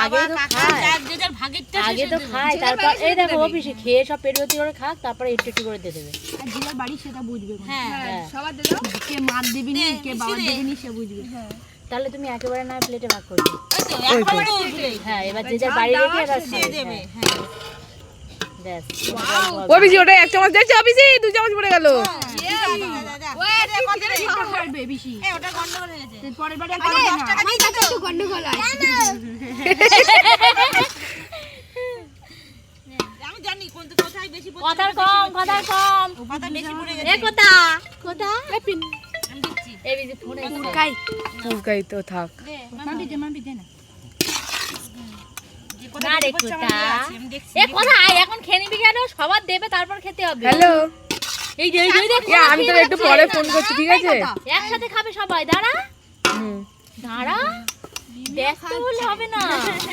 আগে তো খায়, আগে তো খায়, তারপর এই দেখো অফিসে খেয়ে সব পেট ভর্তি করে খাক, তারপরে একটু একটু করে দিয়ে দেবে। আর যে যার বাড়ি সেটা বুঝবে। হ্যাঁ সবার দিয়ে দাও। কে মার দেবে নি কে বাবা দেবে নি সে বুঝবে। তাহলে তুমি একেবারে না প্লেটে ভাগ করে দিও। হ্যাঁ এবার যে যার বাড়ি রেখে এবার খেয়ে দেবে। ব্যাস অভিজি ওটা 1 চামচ দিয়েছে, অভিজি 2 চামচ পড়ে গেল। পারবে বেশি ওটা গন্ডগোল হয়ে গেছে। পরের বারে আর পারবে না। আমার কাছে একটু গন্ডগোল হয়। আমি জানি কোথায় বেশি পড়ছে। কথা কম, কথা কম, কথা বেশি পড়ে এ গেছে। কথা কথা আমি দিচ্ছি। এই যে ফোনে কাই ফুলকাই তো থাক। মাম্পি দে না। না রে কোথা এ কথা এখন খেয়ে নিবি কেন? সবার দেবে তারপর খেতে হবে। হ্যালো, এই যে আমি তো একটু পরে ফোন করছি, ঠিক আছে? একসাথে খাবে সবাই। দাঁড়া হুম। দাঁড়া, ব্যস্ত হলে হবে না।